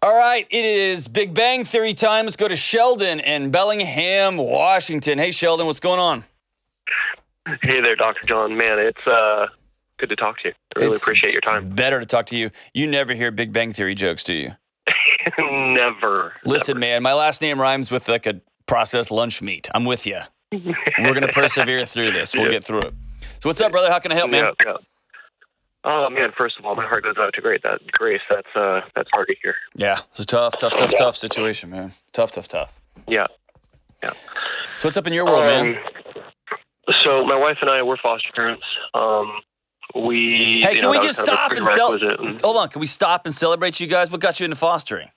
All right, it is Big Bang Theory time. Let's go to Sheldon in Bellingham, Washington. Hey, Sheldon, what's going on? Hey there, Dr. John. Man, it's good to talk to you. I really appreciate your time. Better to talk to you. You never hear Big Bang Theory jokes, do you? Never. Listen, man, my last name rhymes with like a processed lunch meat. I'm with you. We're going to persevere through this. We'll get through it. So what's up, brother? How can I help, man? Yeah. Oh, man, first of all, my heart goes out to Grace. That's hard to hear. Yeah, it's a tough situation, man. Tough. Yeah. So what's up in your world, man? So my wife and I, we're foster parents. Hey, can we just stop and celebrate? Hold on, can we stop and celebrate you guys? What got you into fostering?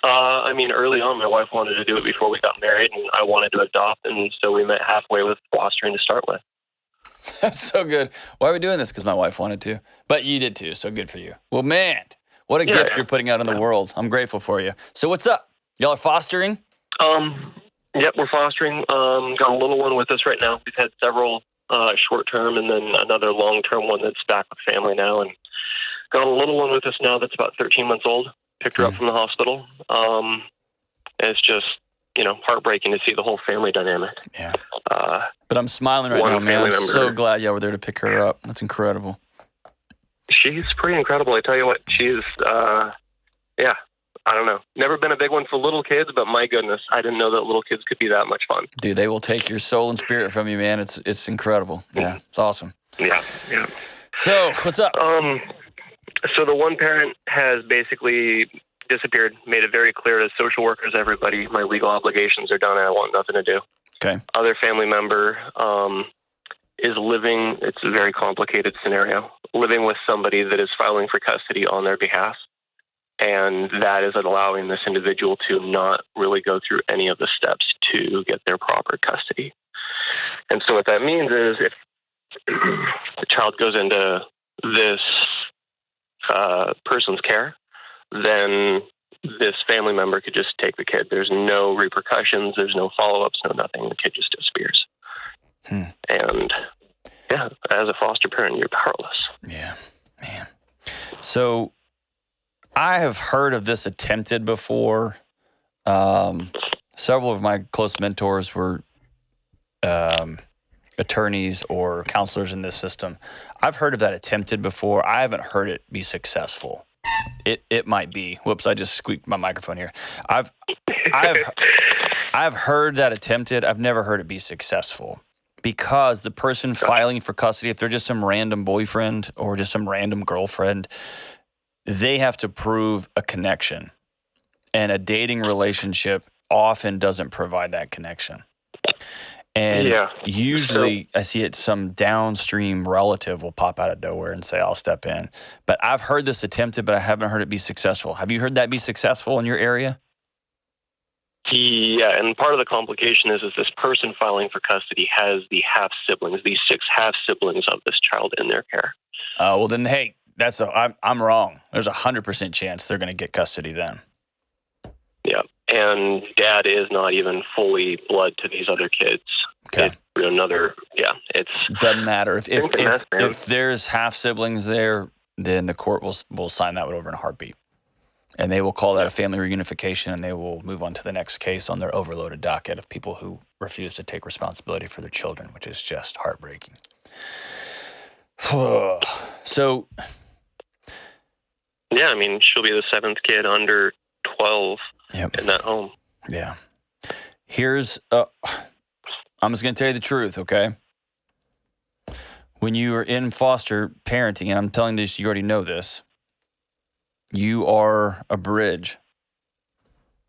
Early on, my wife wanted to do it before we got married, and I wanted to adopt, and so we met halfway with fostering to start with. That's so good. Why are we doing this? Because my wife wanted to. But you did too, so good for you. Well, man, what a gift you're putting out in the world. I'm grateful for you. So what's up? Y'all are fostering? Yep, we're fostering. Got a little one with us right now. We've had several short-term and then another long-term one that's back with family now. And got a little one with us now that's about 13 months old. Picked her up from the hospital. It's just, heartbreaking to see the whole family dynamic. Yeah. But I'm smiling right now, man. I'm so glad y'all were there to pick her up. That's incredible. She's pretty incredible. I tell you what, she's, I don't know. Never been a big one for little kids, but my goodness, I didn't know that little kids could be that much fun. Dude, they will take your soul and spirit from you, man. It's incredible. Yeah, it's awesome. Yeah. So, what's up? So the one parent has basically disappeared, made it very clear to social workers, everybody, my legal obligations are done and I want nothing to do. Okay. Other family member is living, it's a very complicated scenario, living with somebody that is filing for custody on their behalf. And that is allowing this individual to not really go through any of the steps to get their proper custody. And so what that means is if the child goes into this person's care, then this family member could just take the kid. There's no repercussions. There's no follow-ups, no nothing. The kid just disappears. And, as a foster parent, you're powerless. Yeah, man. So I have heard of this attempted before. Several of my close mentors were attorneys or counselors in this system. I've heard of that attempted before. I haven't heard it be successful. It might be. Whoops! I just squeaked my microphone here. I've heard that attempted. I've never heard it be successful because the person filing for custody, if they're just some random boyfriend or just some random girlfriend, they have to prove a connection, and a dating relationship often doesn't provide that connection. And usually I see it, some downstream relative will pop out of nowhere and say, I'll step in. But I've heard this attempted, but I haven't heard it be successful. Have you heard that be successful in your area? Yeah, and part of the complication is this person filing for custody has the half-siblings, these 6 half-siblings of this child in their care. Well then, hey, I'm wrong. There's 100% chance they're going to get custody then. Yeah, and dad is not even fully blood to these other kids. Okay. It doesn't matter if there's half siblings there, then the court will sign that one over in a heartbeat, and they will call that a family reunification, and they will move on to the next case on their overloaded docket of people who refuse to take responsibility for their children, which is just heartbreaking. So. Yeah, she'll be the 7th kid under 12 in that home. Yeah. Here's, I'm just going to tell you the truth, okay? When you are in foster parenting, and I'm telling this, you already know this, you are a bridge,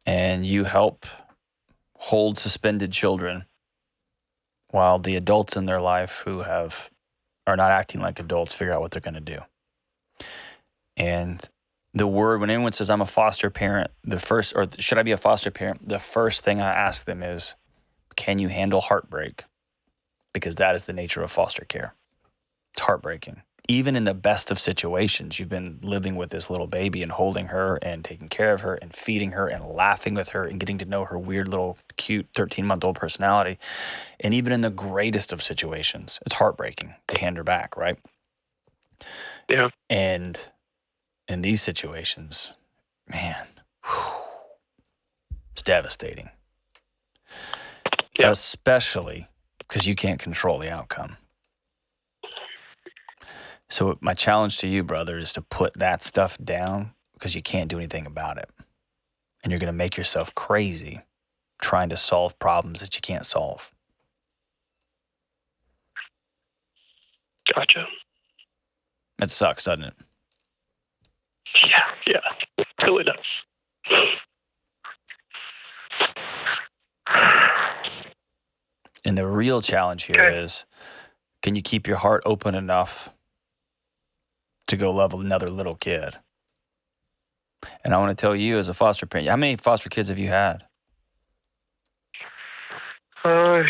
and you help hold suspended children while the adults in their life who are not acting like adults figure out what they're going to do. And the word, when anyone says I'm a foster parent, should I be a foster parent? The first thing I ask them is, can you handle heartbreak? Because that is the nature of foster care. It's heartbreaking. Even in the best of situations, you've been living with this little baby and holding her and taking care of her and feeding her and laughing with her and getting to know her weird little cute 13-month-old personality. And even in the greatest of situations, it's heartbreaking to hand her back, right? Yeah. And in these situations, man, it's devastating. Yeah. Especially because you can't control the outcome. So my challenge to you, brother, is to put that stuff down because you can't do anything about it. And you're going to make yourself crazy trying to solve problems that you can't solve. Gotcha. That sucks, doesn't it? Yeah, it really does. And the real challenge here is, can you keep your heart open enough to go love another little kid? And I want to tell you as a foster parent, how many foster kids have you had?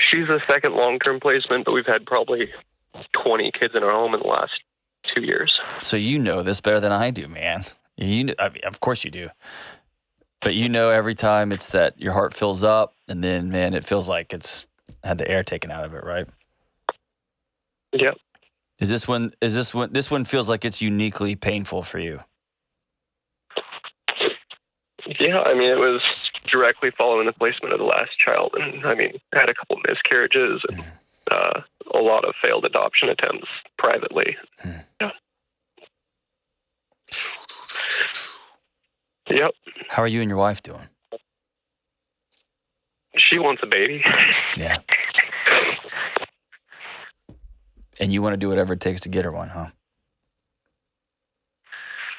She's a second long-term placement, but we've had probably 20 kids in our home in the last 2 years. So you know this better than I do, man. I mean, of course you do. But you know every time it's that your heart fills up and then, man, it feels like it's had the air taken out of it, right? Yep. This one feels like it's uniquely painful for you? Yeah, I mean, it was directly following the placement of the last child. And, I mean, I had a couple miscarriages and a lot of failed adoption attempts privately. Yeah. Yep. How are you and your wife doing? She wants a baby. Yeah. And you want to do whatever it takes to get her one, huh?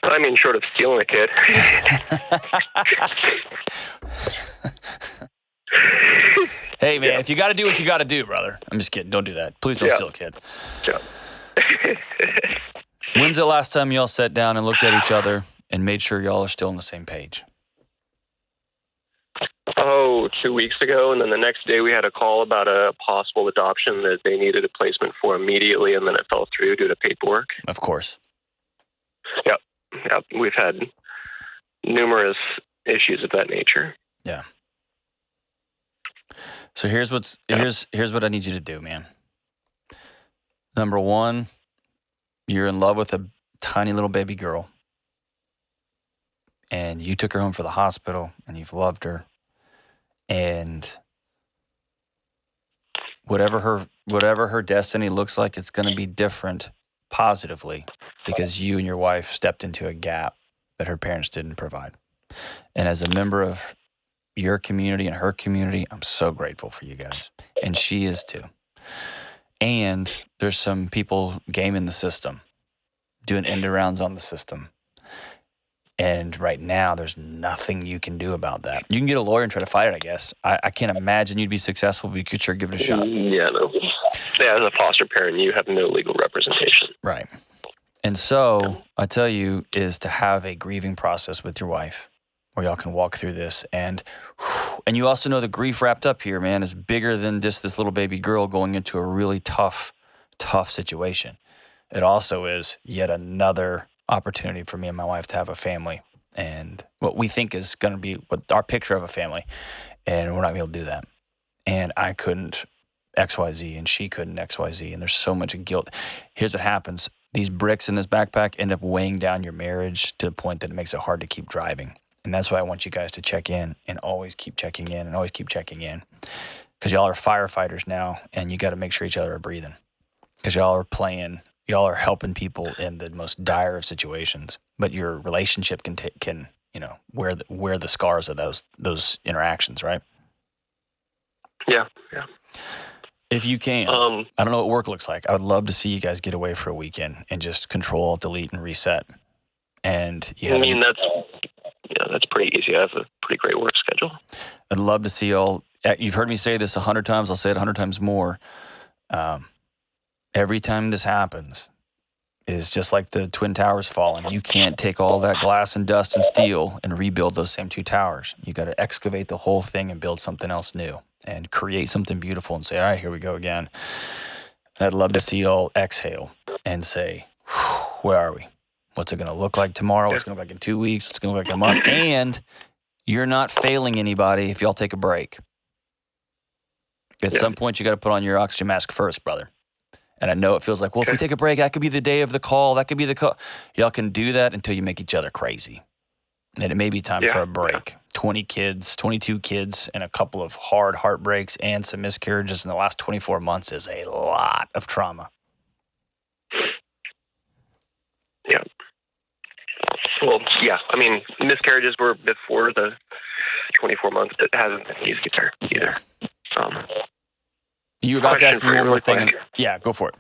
I mean, short of stealing a kid. Hey, man, if you got to do what you got to do, brother. I'm just kidding. Don't do that. Please don't steal a kid. Yeah. When's the last time y'all sat down and looked at each other and made sure y'all are still on the same page? 2 weeks ago, and then the next day we had a call about a possible adoption that they needed a placement for immediately, and then it fell through due to paperwork. Of course. Yep. We've had numerous issues of that nature. Yeah. So here's what I need you to do, man. Number one, you're in love with a tiny little baby girl, and you took her home for the hospital, and you've loved her, and whatever her destiny looks like, it's going to be different positively because you and your wife stepped into a gap that her parents didn't provide. And as a member of your community and her community, I'm so grateful for you guys. And she is too. And there's some people gaming the system, doing end arounds on the system. And right now, there's nothing you can do about that. You can get a lawyer and try to fight it, I guess. I can't imagine you'd be successful, but you could sure give it a shot. Yeah, no. Yeah, as a foster parent, you have no legal representation. Right. And so, I tell you, is to have a grieving process with your wife where y'all can walk through this. And you also know the grief wrapped up here, man, is bigger than just this little baby girl going into a really tough situation. It also is yet another opportunity for me and my wife to have a family and what we think is going to be what our picture of a family, and we're not going to be able to do that. And I couldn't XYZ and she couldn't XYZ, and there's so much guilt. Here's what happens. These bricks in this backpack end up weighing down your marriage to the point that it makes it hard to keep driving. And that's why I want you guys to check in and always keep checking in and always keep checking in, because y'all are firefighters now, and you got to make sure each other are breathing, because y'all are helping people in the most dire of situations, but your relationship can wear the scars of those interactions, right? Yeah. If you can, I don't know what work looks like. I would love to see you guys get away for a weekend and just control, delete, and reset. And that's pretty easy. I have a pretty great work schedule. I'd love to see y'all. You've heard me say this 100 times. I'll say it 100 times more. Every time this happens is just like the Twin Towers falling. You can't take all that glass and dust and steel and rebuild those same two towers. You got to excavate the whole thing and build something else new and create something beautiful and say, all right, here we go again. I'd love to see y'all exhale and say, where are we? What's it going to look like tomorrow? What's it going to look like in 2 weeks? What's it going to look like in a month? And you're not failing anybody if y'all take a break. At some point, you got to put on your oxygen mask first, brother. And I know it feels like, well, if we take a break, that could be the day of the call. That could be the call. Y'all can do that until you make each other crazy. and it may be time for a break. 20 kids, 22 kids, and a couple of hard heartbreaks and some miscarriages in the last 24 months is a lot of trauma. Yeah. Well, yeah. I mean, miscarriages were before the 24 months. It hasn't been easy there either. You were about to ask me one more thing. Yeah, go for it.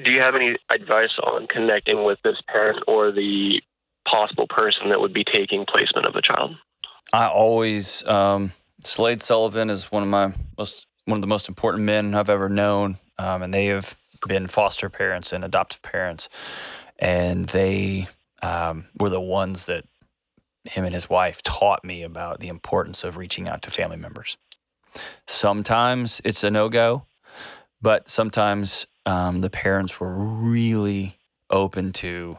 Do you have any advice on connecting with this parent or the possible person that would be taking placement of the child? I always, Slade Sullivan is one of the most important men I've ever known, and they have been foster parents and adoptive parents, and they were the ones that him and his wife taught me about the importance of reaching out to family members. Sometimes it's a no-go, but sometimes the parents were really open to,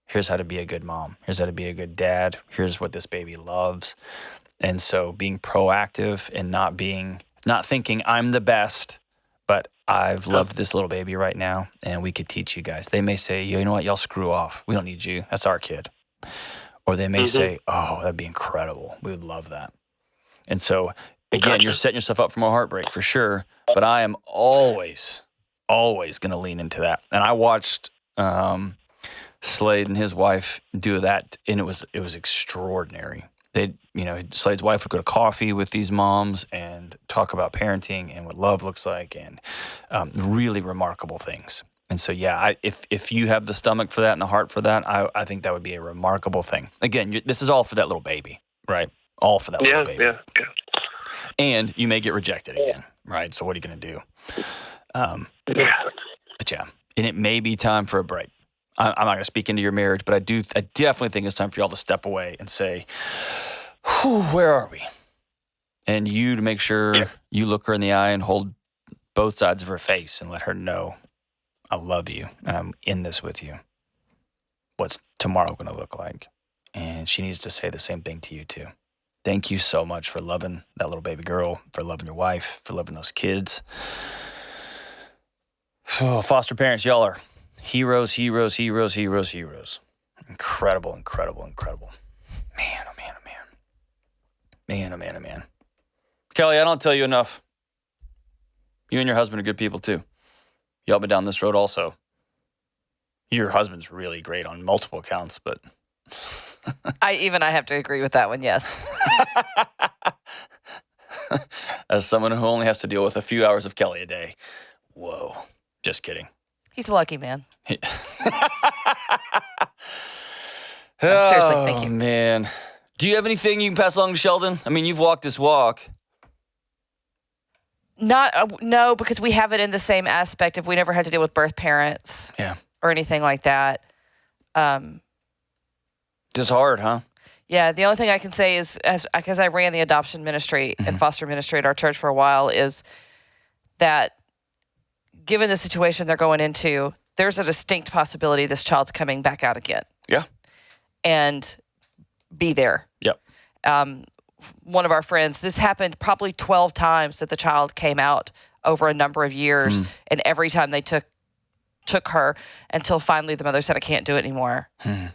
here's how to be a good mom. Here's how to be a good dad. Here's what this baby loves. And so being proactive and not thinking I'm the best, but I've loved this little baby right now and we could teach you guys. They may say, you know what, y'all screw off. We don't need you. That's our kid. Or they may say, oh, that'd be incredible. We would love that. And so again, you're setting yourself up for more heartbreak for sure, but I am always going to lean into that. And I watched Slade and his wife do that, and it was extraordinary. Slade's wife would go to coffee with these moms and talk about parenting and what love looks like, and really remarkable things. And so, yeah, if you have the stomach for that and the heart for that, I think that would be a remarkable thing. Again, this is all for that little baby, right? All for that little baby. Yeah. And you may get rejected again, right? So what are you going to do? But yeah, and it may be time for a break. I'm not going to speak into your marriage, but I definitely think it's time for y'all to step away and say, where are we? And you to make sure you look her in the eye and hold both sides of her face and let her know, I love you and I'm in this with you. What's tomorrow going to look like? And she needs to say the same thing to you too. Thank you so much for loving that little baby girl, for loving your wife, for loving those kids. Oh, foster parents, y'all are heroes, heroes, heroes, heroes, heroes. Incredible, incredible, incredible. Man, oh man, oh man. Man, oh man, oh man. Kelly, I don't tell you enough. You and your husband are good people too. You helped me down this road also. Your husband's really great on multiple accounts, but... I have to agree with that one, yes. As someone who only has to deal with a few hours of Kelly a day. Whoa. Just kidding. He's a lucky man. Seriously, thank you. Oh, man. Do you have anything you can pass along to Sheldon? I mean, you've walked this walk. No, because we have it in the same aspect of we never had to deal with birth parents or anything like that. Just hard, huh? Yeah, the only thing I can say is, because I ran the adoption ministry and foster ministry at our church for a while, is that given the situation they're going into, there's a distinct possibility this child's coming back out again. Yeah. And be there. Yep. One of our friends, this happened probably 12 times that the child came out over a number of years, and every time they took her, until finally the mother said, I can't do it anymore.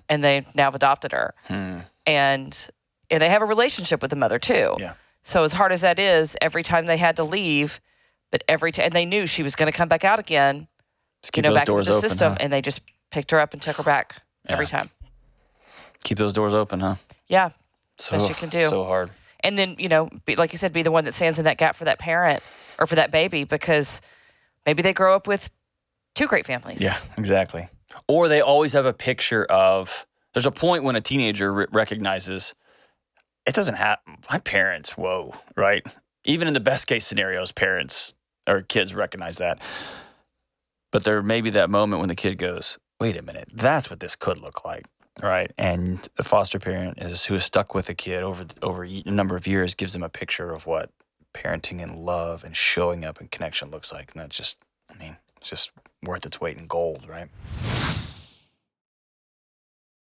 And they now have adopted her. And they have a relationship with the mother too. Yeah. So as hard as that is, every time they had to leave, but and they knew she was going to come back out again, just keep those doors into the open, system, huh? and they just picked her up and took her back every time. Keep those doors open, huh? Yeah. So, best you can do. So hard. And then, like you said, be the one that stands in that gap for that parent or for that baby, because maybe they grow up with two great families. Yeah, exactly. Or they always have a picture of, there's a point when a teenager recognizes, it doesn't happen. My parents, whoa, right? Even in the best case scenarios, parents or kids recognize that. But there may be that moment when the kid goes, wait a minute, that's what this could look like, right? And a foster parent who is stuck with a kid over a number of years gives them a picture of what parenting and love and showing up and connection looks like. And that's just, it's just worth its weight in gold, right?